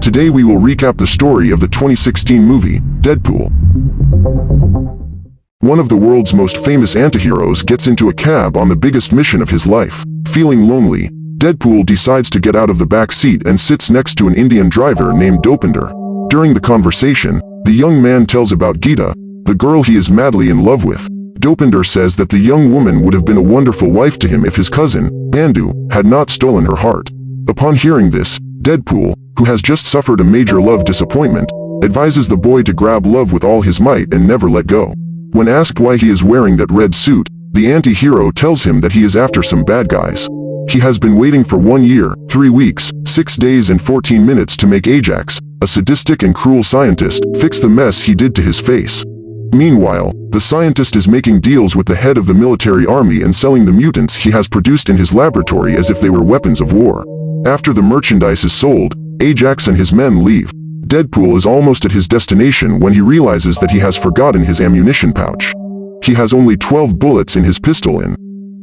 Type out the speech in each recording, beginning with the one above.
Today we will recap the story of the 2016 movie, Deadpool. One of the world's most famous antiheroes gets into a cab on the biggest mission of his life. Feeling lonely, Deadpool decides to get out of the back seat and sits next to an Indian driver named Dopinder. During the conversation, the young man tells about Geeta, the girl he is madly in love with. Dopinder says that the young woman would have been a wonderful wife to him if his cousin, Bandu, had not stolen her heart. Upon hearing this, Deadpool, who has just suffered a major love disappointment, advises the boy to grab love with all his might and never let go. When asked why he is wearing that red suit, the anti-hero tells him that he is after some bad guys. He has been waiting for 1 year, 3 weeks, 6 days and 14 minutes to make Ajax, a sadistic and cruel scientist, fix the mess he did to his face. Meanwhile, the scientist is making deals with the head of the military army and selling the mutants he has produced in his laboratory as if they were weapons of war. After the merchandise is sold, Ajax and his men leave. Deadpool is almost at his destination when he realizes that he has forgotten his ammunition pouch. He has only 12 bullets in his pistol and,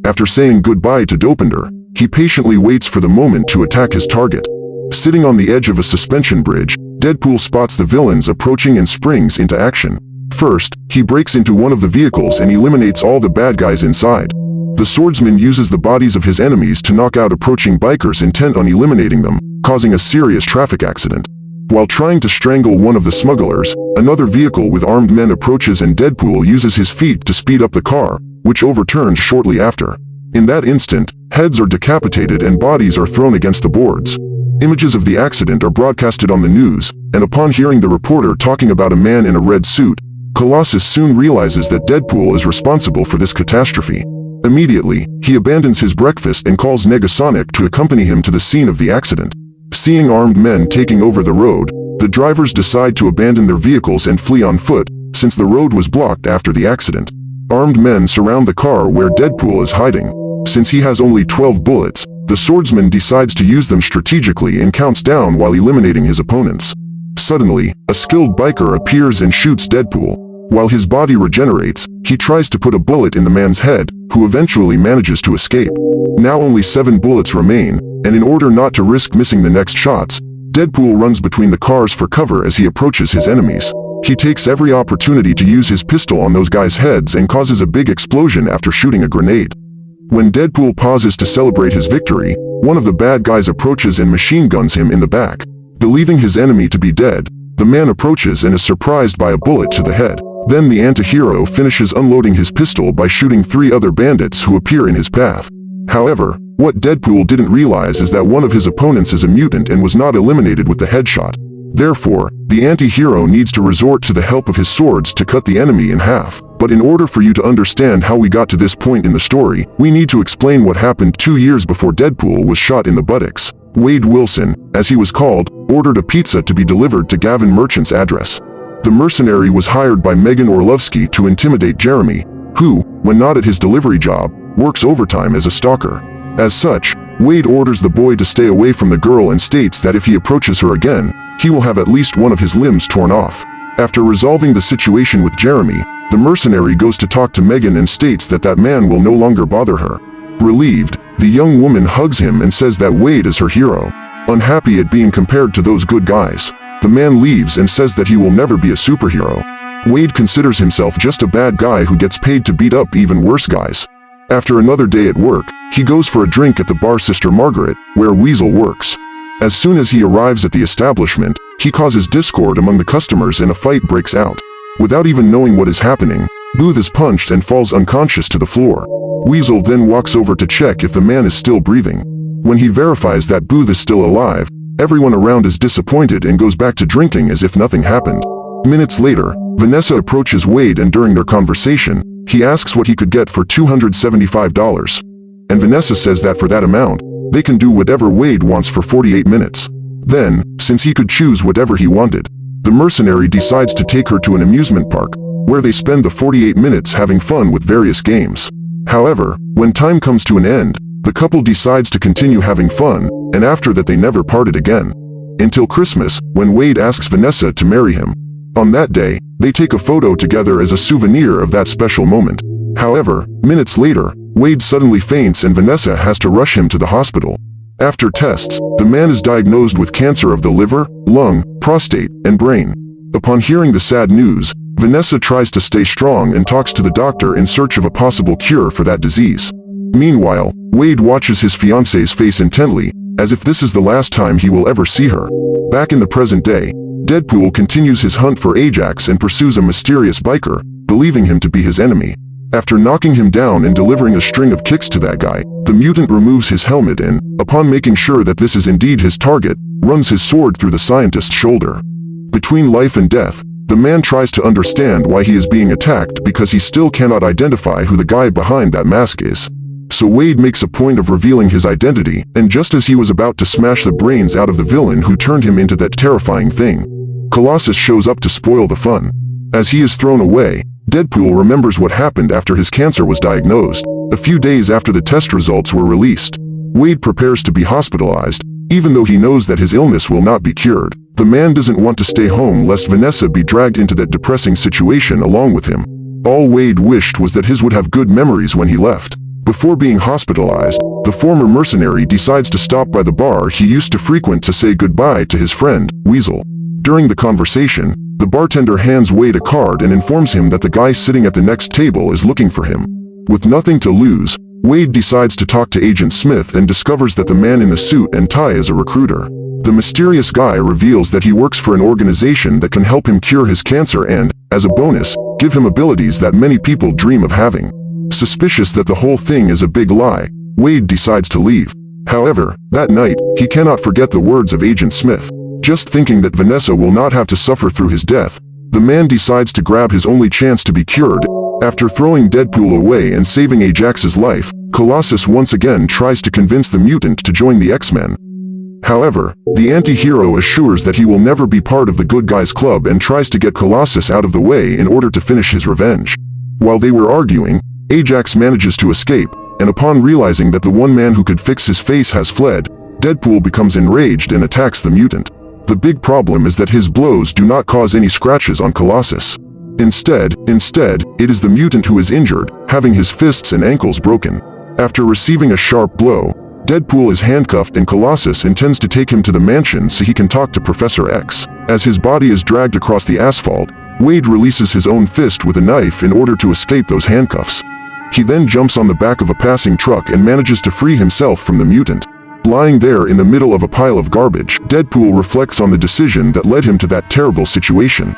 after saying goodbye to Dopinder, he patiently waits for the moment to attack his target. Sitting on the edge of a suspension bridge, Deadpool spots the villains approaching and springs into action. First, he breaks into one of the vehicles and eliminates all the bad guys inside. The swordsman uses the bodies of his enemies to knock out approaching bikers intent on eliminating them, causing a serious traffic accident. While trying to strangle one of the smugglers, another vehicle with armed men approaches and Deadpool uses his feet to speed up the car, which overturns shortly after. In that instant, heads are decapitated and bodies are thrown against the boards. Images of the accident are broadcasted on the news, and upon hearing the reporter talking about a man in a red suit, Colossus soon realizes that Deadpool is responsible for this catastrophe. Immediately, he abandons his breakfast and calls Negasonic to accompany him to the scene of the accident. Seeing armed men taking over the road, the drivers decide to abandon their vehicles and flee on foot, since the road was blocked after the accident. Armed men surround the car where Deadpool is hiding. Since he has only 12 bullets, the swordsman decides to use them strategically and counts down while eliminating his opponents. Suddenly, a skilled biker appears and shoots Deadpool. While his body regenerates, he tries to put a bullet in the man's head, who eventually manages to escape. Now only 7 bullets remain, and in order not to risk missing the next shots, Deadpool runs between the cars for cover as he approaches his enemies. He takes every opportunity to use his pistol on those guys' heads and causes a big explosion after shooting a grenade. When Deadpool pauses to celebrate his victory, one of the bad guys approaches and machine guns him in the back. Believing his enemy to be dead, the man approaches and is surprised by a bullet to the head. Then the anti-hero finishes unloading his pistol by shooting 3 other bandits who appear in his path. However, what Deadpool didn't realize is that one of his opponents is a mutant and was not eliminated with the headshot. Therefore, the anti-hero needs to resort to the help of his swords to cut the enemy in half. But in order for you to understand how we got to this point in the story, we need to explain what happened 2 years before Deadpool was shot in the buttocks. Wade Wilson, as he was called, ordered a pizza to be delivered to Gavin Merchant's address. The mercenary was hired by Megan Orlovsky to intimidate Jeremy, who, when not at his delivery job, works overtime as a stalker. As such, Wade orders the boy to stay away from the girl and states that if he approaches her again, he will have at least one of his limbs torn off. After resolving the situation with Jeremy, the mercenary goes to talk to Megan and states that that man will no longer bother her. Relieved, the young woman hugs him and says that Wade is her hero. Unhappy at being compared to those good guys, the man leaves and says that he will never be a superhero. Wade considers himself just a bad guy who gets paid to beat up even worse guys. After another day at work, he goes for a drink at the bar Sister Margaret, where Weasel works. As soon as he arrives at the establishment, he causes discord among the customers and a fight breaks out. Without even knowing what is happening, Booth is punched and falls unconscious to the floor. Weasel then walks over to check if the man is still breathing. When he verifies that Booth is still alive, everyone around is disappointed and goes back to drinking as if nothing happened. Minutes later, Vanessa approaches Wade and during their conversation, he asks what he could get for $275. And Vanessa says that for that amount, they can do whatever Wade wants for 48 minutes. Then, since he could choose whatever he wanted, the mercenary decides to take her to an amusement park, where they spend the 48 minutes having fun with various games. However, when time comes to an end, the couple decides to continue having fun, and after that they never parted again. Until Christmas, when Wade asks Vanessa to marry him. On that day, they take a photo together as a souvenir of that special moment. However, minutes later, Wade suddenly faints and Vanessa has to rush him to the hospital. After tests, the man is diagnosed with cancer of the liver, lung, prostate, and brain. Upon hearing the sad news, Vanessa tries to stay strong and talks to the doctor in search of a possible cure for that disease. Meanwhile, Wade watches his fiance's face intently, as if this is the last time he will ever see her. Back in the present day, Deadpool continues his hunt for Ajax and pursues a mysterious biker, believing him to be his enemy. After knocking him down and delivering a string of kicks to that guy, the mutant removes his helmet and, upon making sure that this is indeed his target, runs his sword through the scientist's shoulder. Between life and death, the man tries to understand why he is being attacked because he still cannot identify who the guy behind that mask is. So Wade makes a point of revealing his identity, and just as he was about to smash the brains out of the villain who turned him into that terrifying thing, Colossus shows up to spoil the fun. As he is thrown away, Deadpool remembers what happened after his cancer was diagnosed. A few days after the test results were released, Wade prepares to be hospitalized, even though he knows that his illness will not be cured. The man doesn't want to stay home lest Vanessa be dragged into that depressing situation along with him. All Wade wished was that his would have good memories when he left. Before being hospitalized, the former mercenary decides to stop by the bar he used to frequent to say goodbye to his friend, Weasel. During the conversation, the bartender hands Wade a card and informs him that the guy sitting at the next table is looking for him. With nothing to lose, Wade decides to talk to Agent Smith and discovers that the man in the suit and tie is a recruiter. The mysterious guy reveals that he works for an organization that can help him cure his cancer and, as a bonus, give him abilities that many people dream of having. Suspicious that the whole thing is a big lie, Wade decides to leave. However, that night, he cannot forget the words of Agent Smith. Just thinking that Vanessa will not have to suffer through his death, the man decides to grab his only chance to be cured. After throwing Deadpool away and saving Ajax's life, Colossus once again tries to convince the mutant to join the X-Men. However, the anti-hero assures that he will never be part of the good guys club and tries to get Colossus out of the way in order to finish his revenge. While they were arguing, Ajax manages to escape, and upon realizing that the one man who could fix his face has fled, Deadpool becomes enraged and attacks the mutant. The big problem is that his blows do not cause any scratches on Colossus. Instead, it is the mutant who is injured, having his fists and ankles broken. After receiving a sharp blow, Deadpool is handcuffed and Colossus intends to take him to the mansion so he can talk to Professor X. As his body is dragged across the asphalt, Wade releases his own fist with a knife in order to escape those handcuffs. He then jumps on the back of a passing truck and manages to free himself from the mutant. Lying there in the middle of a pile of garbage, Deadpool reflects on the decision that led him to that terrible situation.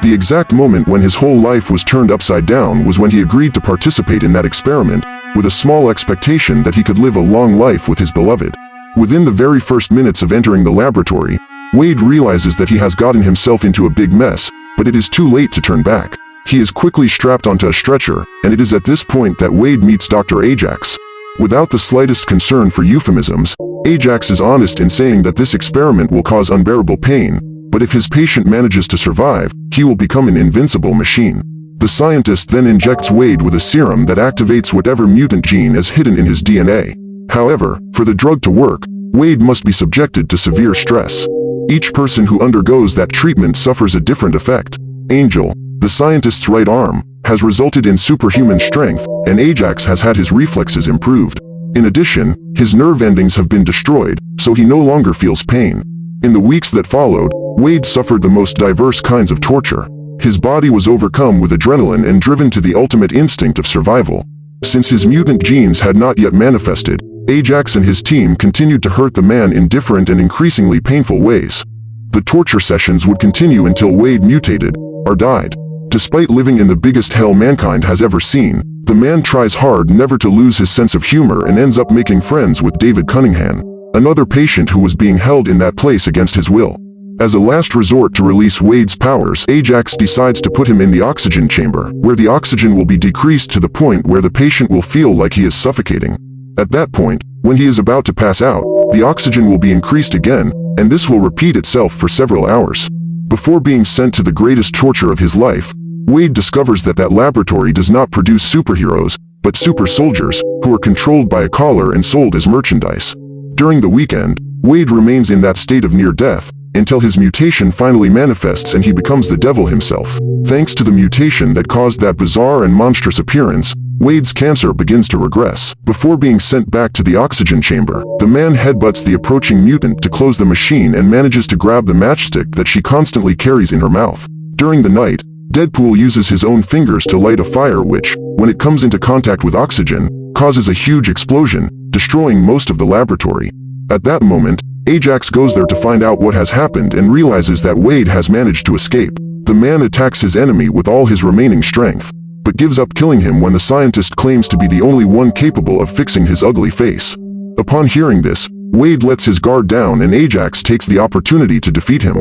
The exact moment when his whole life was turned upside down was when he agreed to participate in that experiment, with a small expectation that he could live a long life with his beloved. Within the very first minutes of entering the laboratory, Wade realizes that he has gotten himself into a big mess, but it is too late to turn back. He is quickly strapped onto a stretcher, and it is at this point that Wade meets Dr. Ajax. Without the slightest concern for euphemisms, Ajax is honest in saying that this experiment will cause unbearable pain, but if his patient manages to survive, he will become an invincible machine. The scientist then injects Wade with a serum that activates whatever mutant gene is hidden in his DNA. However, for the drug to work, Wade must be subjected to severe stress. Each person who undergoes that treatment suffers a different effect. Angel, the scientist's right arm, has resulted in superhuman strength, and Ajax has had his reflexes improved. In addition, his nerve endings have been destroyed, so he no longer feels pain. In the weeks that followed, Wade suffered the most diverse kinds of torture. His body was overcome with adrenaline and driven to the ultimate instinct of survival. Since his mutant genes had not yet manifested, Ajax and his team continued to hurt the man in different and increasingly painful ways. The torture sessions would continue until Wade mutated, or died. Despite living in the biggest hell mankind has ever seen, the man tries hard never to lose his sense of humor and ends up making friends with David Cunningham, another patient who was being held in that place against his will. As a last resort to release Wade's powers, Ajax decides to put him in the oxygen chamber, where the oxygen will be decreased to the point where the patient will feel like he is suffocating. At that point, when he is about to pass out, the oxygen will be increased again, and this will repeat itself for several hours. Before being sent to the greatest torture of his life, Wade discovers that that laboratory does not produce superheroes, but super soldiers, who are controlled by a collar and sold as merchandise. During the weekend, Wade remains in that state of near death, until his mutation finally manifests and he becomes the devil himself. Thanks to the mutation that caused that bizarre and monstrous appearance, Wade's cancer begins to regress. Before being sent back to the oxygen chamber, the man headbutts the approaching mutant to close the machine and manages to grab the matchstick that she constantly carries in her mouth. During the night, Deadpool uses his own fingers to light a fire which, when it comes into contact with oxygen, causes a huge explosion, destroying most of the laboratory. At that moment, Ajax goes there to find out what has happened and realizes that Wade has managed to escape. The man attacks his enemy with all his remaining strength, but gives up killing him when the scientist claims to be the only one capable of fixing his ugly face. Upon hearing this, Wade lets his guard down and Ajax takes the opportunity to defeat him.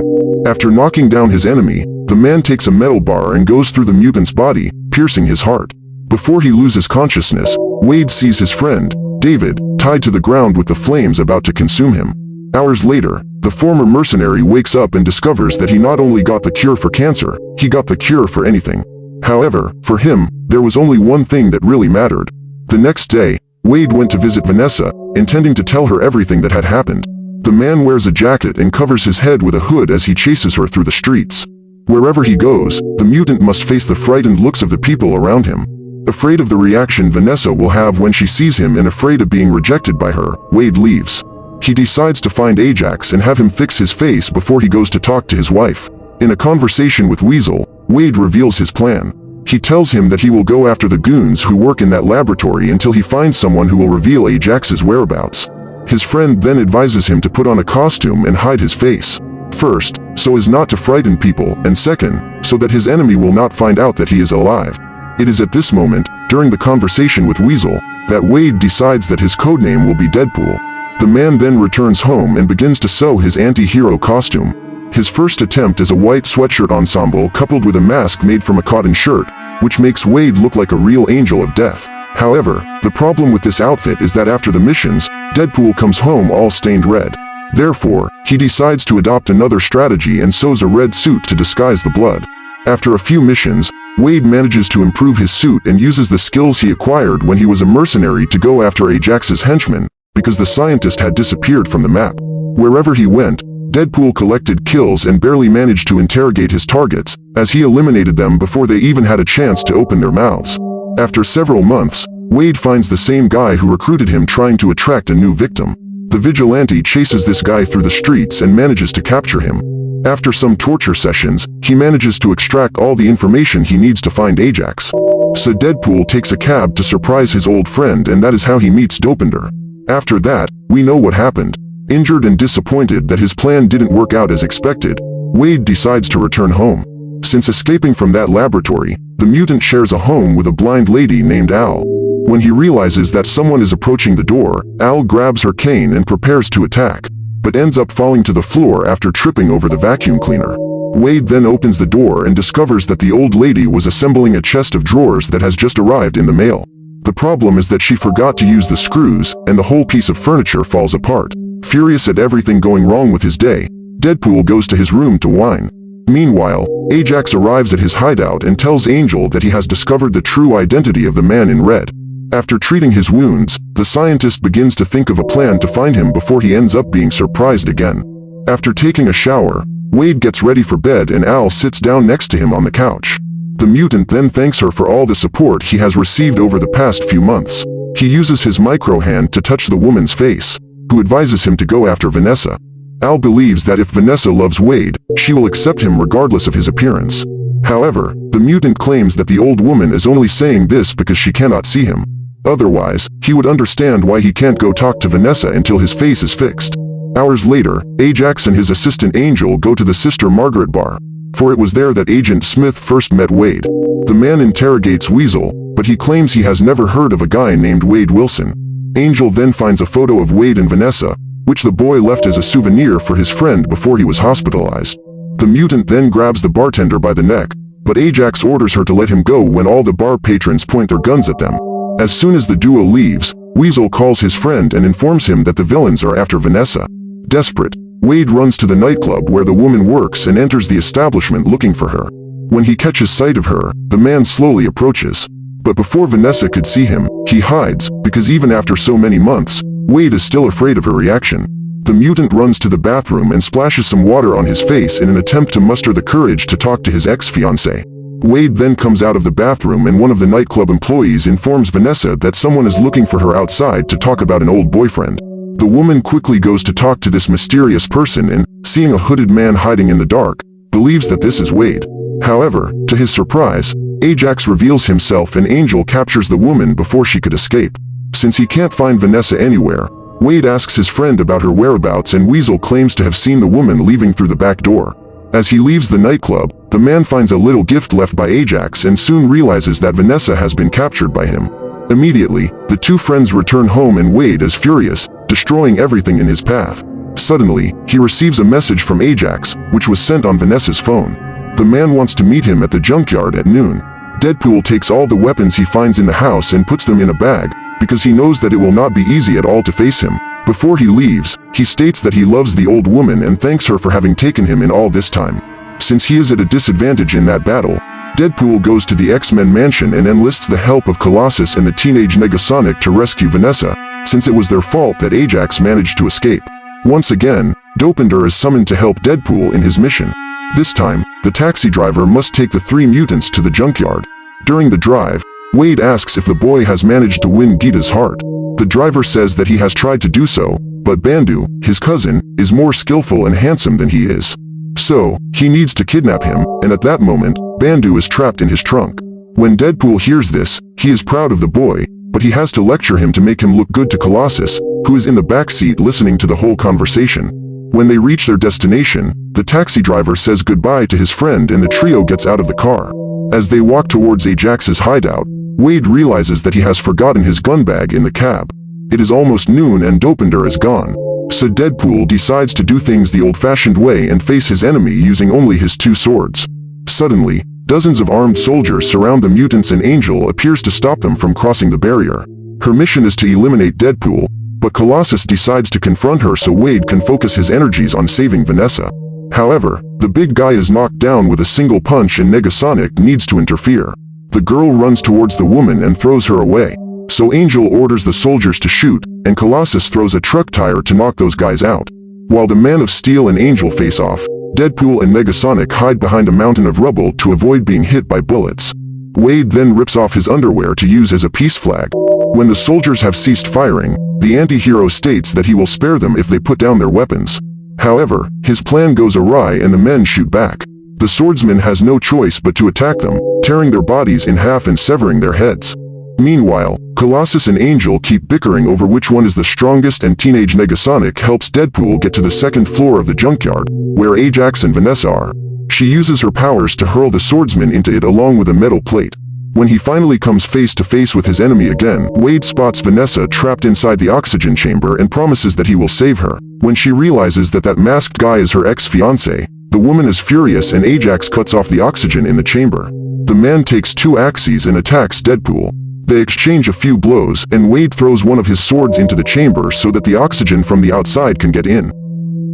After knocking down his enemy, the man takes a metal bar and goes through the mutant's body, piercing his heart. Before he loses consciousness, Wade sees his friend, David, tied to the ground with the flames about to consume him. Hours later, the former mercenary wakes up and discovers that he not only got the cure for cancer, he got the cure for anything. However, for him, there was only one thing that really mattered. The next day, Wade went to visit Vanessa, intending to tell her everything that had happened. The man wears a jacket and covers his head with a hood as he chases her through the streets. Wherever he goes, the mutant must face the frightened looks of the people around him. Afraid of the reaction Vanessa will have when she sees him and afraid of being rejected by her, Wade leaves. He decides to find Ajax and have him fix his face before he goes to talk to his wife. In a conversation with Weasel, Wade reveals his plan. He tells him that he will go after the goons who work in that laboratory until he finds someone who will reveal Ajax's whereabouts. His friend then advises him to put on a costume and hide his face. First, so as not to frighten people, and second, so that his enemy will not find out that he is alive. It is at this moment, during the conversation with Weasel, that Wade decides that his codename will be Deadpool. The man then returns home and begins to sew his anti-hero costume. His first attempt is a white sweatshirt ensemble coupled with a mask made from a cotton shirt, which makes Wade look like a real angel of death. However, the problem with this outfit is that after the missions, Deadpool comes home all stained red. Therefore, he decides to adopt another strategy and sews a red suit to disguise the blood. After a few missions, Wade manages to improve his suit and uses the skills he acquired when he was a mercenary to go after Ajax's henchmen, because the scientist had disappeared from the map. Wherever he went, Deadpool collected kills and barely managed to interrogate his targets, as he eliminated them before they even had a chance to open their mouths. After several months, Wade finds the same guy who recruited him trying to attract a new victim. The vigilante chases this guy through the streets and manages to capture him. After some torture sessions, he manages to extract all the information he needs to find Ajax. So Deadpool takes a cab to surprise his old friend, and that is how he meets Dopinder. After that, we know what happened. Injured and disappointed that his plan didn't work out as expected, Wade decides to return home. Since escaping from that laboratory, the mutant shares a home with a blind lady named Al. When he realizes that someone is approaching the door, Al grabs her cane and prepares to attack, but ends up falling to the floor after tripping over the vacuum cleaner. Wade then opens the door and discovers that the old lady was assembling a chest of drawers that has just arrived in the mail. The problem is that she forgot to use the screws, and the whole piece of furniture falls apart. Furious at everything going wrong with his day, Deadpool goes to his room to whine. Meanwhile, Ajax arrives at his hideout and tells Angel that he has discovered the true identity of the man in red. After treating his wounds, the scientist begins to think of a plan to find him before he ends up being surprised again. After taking a shower, Wade gets ready for bed and Al sits down next to him on the couch. The mutant then thanks her for all the support he has received over the past few months. He uses his micro-hand to touch the woman's face, who advises him to go after Vanessa. Al believes that if Vanessa loves Wade, she will accept him regardless of his appearance. However, the mutant claims that the old woman is only saying this because she cannot see him. Otherwise, he would understand why he can't go talk to Vanessa until his face is fixed. Hours later, Ajax and his assistant Angel go to the Sister Margaret bar, for it was there that Agent Smith first met Wade. The man interrogates Weasel, but he claims he has never heard of a guy named Wade Wilson. Angel then finds a photo of Wade and Vanessa, which the boy left as a souvenir for his friend before he was hospitalized. The mutant then grabs the bartender by the neck, but Ajax orders her to let him go when all the bar patrons point their guns at them. As soon as the duo leaves, Weasel calls his friend and informs him that the villains are after Vanessa. Desperate, Wade runs to the nightclub where the woman works and enters the establishment looking for her. When he catches sight of her, the man slowly approaches. But before Vanessa could see him, he hides, because even after so many months, Wade is still afraid of her reaction. The mutant runs to the bathroom and splashes some water on his face in an attempt to muster the courage to talk to his ex-fiancée. Wade then comes out of the bathroom and one of the nightclub employees informs Vanessa that someone is looking for her outside to talk about an old boyfriend. The woman quickly goes to talk to this mysterious person and, seeing a hooded man hiding in the dark, believes that this is Wade. However, to his surprise, Ajax reveals himself and Angel captures the woman before she could escape. Since he can't find Vanessa anywhere, Wade asks his friend about her whereabouts and Weasel claims to have seen the woman leaving through the back door. As he leaves the nightclub, the man finds a little gift left by Ajax and soon realizes that Vanessa has been captured by him. Immediately, the two friends return home and Wade is furious, destroying everything in his path. Suddenly, he receives a message from Ajax, which was sent on Vanessa's phone. The man wants to meet him at the junkyard at noon. Deadpool takes all the weapons he finds in the house and puts them in a bag, because he knows that it will not be easy at all to face him. Before he leaves, he states that he loves the old woman and thanks her for having taken him in all this time. Since he is at a disadvantage in that battle, Deadpool goes to the X-Men mansion and enlists the help of Colossus and the teenage Negasonic to rescue Vanessa, since it was their fault that Ajax managed to escape. Once again, Dopinder is summoned to help Deadpool in his mission. This time, the taxi driver must take the three mutants to the junkyard. During the drive, Wade asks if the boy has managed to win Gita's heart. The driver says that he has tried to do so, but Bandu, his cousin, is more skillful and handsome than he is. So, he needs to kidnap him, and at that moment, Bandu is trapped in his trunk. When Deadpool hears this, he is proud of the boy, but he has to lecture him to make him look good to Colossus, who is in the back seat listening to the whole conversation. When they reach their destination, the taxi driver says goodbye to his friend and the trio gets out of the car. As they walk towards Ajax's hideout, Wade realizes that he has forgotten his gun bag in the cab. It is almost noon and Dopinder is gone. So Deadpool decides to do things the old-fashioned way and face his enemy using only his two swords. Suddenly, dozens of armed soldiers surround the mutants and Angel appears to stop them from crossing the barrier. Her mission is to eliminate Deadpool, but Colossus decides to confront her so Wade can focus his energies on saving Vanessa. However, the big guy is knocked down with a single punch and Negasonic needs to interfere. The girl runs towards the woman and throws her away. So Angel orders the soldiers to shoot, and Colossus throws a truck tire to knock those guys out. While the Man of Steel and Angel face off, Deadpool and Negasonic hide behind a mountain of rubble to avoid being hit by bullets. Wade then rips off his underwear to use as a peace flag. When the soldiers have ceased firing, the anti-hero states that he will spare them if they put down their weapons. However, his plan goes awry and the men shoot back. The swordsman has no choice but to attack them, tearing their bodies in half and severing their heads. Meanwhile, Colossus and Angel keep bickering over which one is the strongest and teenage Negasonic helps Deadpool get to the second floor of the junkyard, where Ajax and Vanessa are. She uses her powers to hurl the swordsman into it along with a metal plate. When he finally comes face to face with his enemy again, Wade spots Vanessa trapped inside the oxygen chamber and promises that he will save her. When she realizes that that masked guy is her ex-fiancé, the woman is furious and Ajax cuts off the oxygen in the chamber. The man takes two axes and attacks Deadpool. They exchange a few blows and Wade throws one of his swords into the chamber so that the oxygen from the outside can get in.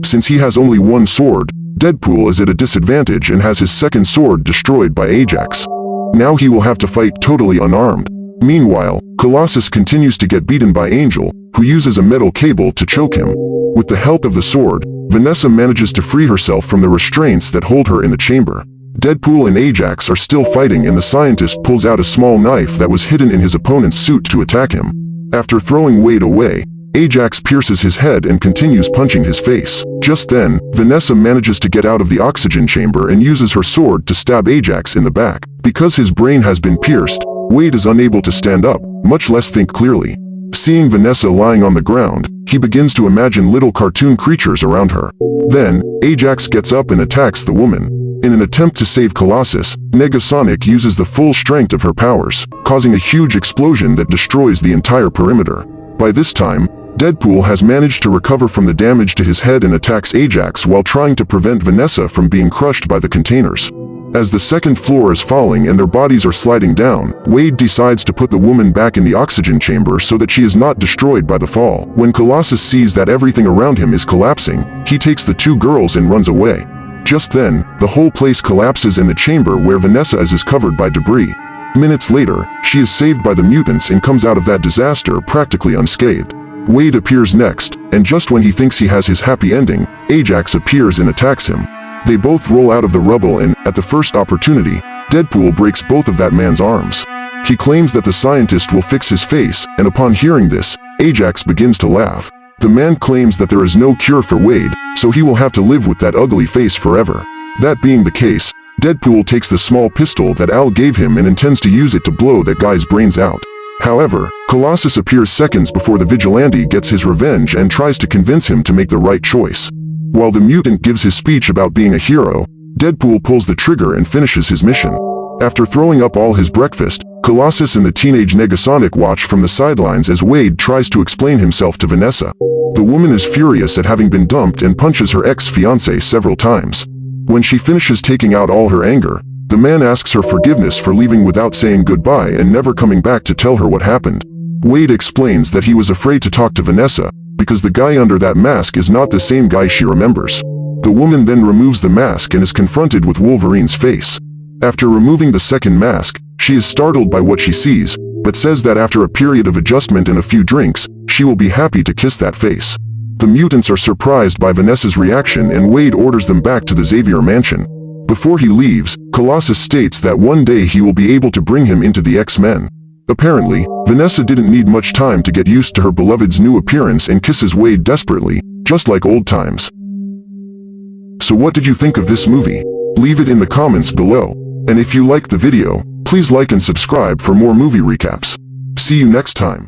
Since he has only one sword, Deadpool is at a disadvantage and has his second sword destroyed by Ajax. Now he will have to fight totally unarmed. Meanwhile, Colossus continues to get beaten by Angel, who uses a metal cable to choke him. With the help of the sword, Vanessa manages to free herself from the restraints that hold her in the chamber. Deadpool and Ajax are still fighting and the scientist pulls out a small knife that was hidden in his opponent's suit to attack him. After throwing Wade away, Ajax pierces his head and continues punching his face. Just then, Vanessa manages to get out of the oxygen chamber and uses her sword to stab Ajax in the back. Because his brain has been pierced, Wade is unable to stand up, much less think clearly. Seeing Vanessa lying on the ground, he begins to imagine little cartoon creatures around her. Then, Ajax gets up and attacks the woman. In an attempt to save Colossus, Negasonic uses the full strength of her powers, causing a huge explosion that destroys the entire perimeter. By this time, Deadpool has managed to recover from the damage to his head and attacks Ajax while trying to prevent Vanessa from being crushed by the containers. As the second floor is falling and their bodies are sliding down, Wade decides to put the woman back in the oxygen chamber so that she is not destroyed by the fall. When Colossus sees that everything around him is collapsing, he takes the two girls and runs away. Just then, the whole place collapses and the chamber where Vanessa is covered by debris. Minutes later, she is saved by the mutants and comes out of that disaster practically unscathed. Wade appears next, and just when he thinks he has his happy ending, Ajax appears and attacks him. They both roll out of the rubble and, at the first opportunity, Deadpool breaks both of that man's arms. He claims that the scientist will fix his face, and upon hearing this, Ajax begins to laugh. The man claims that there is no cure for Wade, so he will have to live with that ugly face forever. That being the case, Deadpool takes the small pistol that Al gave him and intends to use it to blow that guy's brains out. However, Colossus appears seconds before the vigilante gets his revenge and tries to convince him to make the right choice. While the mutant gives his speech about being a hero, Deadpool pulls the trigger and finishes his mission. After throwing up all his breakfast, Colossus and the teenage Negasonic watch from the sidelines as Wade tries to explain himself to Vanessa. The woman is furious at having been dumped and punches her ex-fiancé several times. When she finishes taking out all her anger, the man asks her forgiveness for leaving without saying goodbye and never coming back to tell her what happened. Wade explains that he was afraid to talk to Vanessa, because the guy under that mask is not the same guy she remembers. The woman then removes the mask and is confronted with Wolverine's face. After removing the second mask, she is startled by what she sees, but says that after a period of adjustment and a few drinks, she will be happy to kiss that face. The mutants are surprised by Vanessa's reaction and Wade orders them back to the Xavier mansion. Before he leaves, Colossus states that one day he will be able to bring him into the X-Men. Apparently, Vanessa didn't need much time to get used to her beloved's new appearance and kisses Wade desperately, just like old times. So what did you think of this movie? Leave it in the comments below. And if you liked the video, please like and subscribe for more movie recaps. See you next time.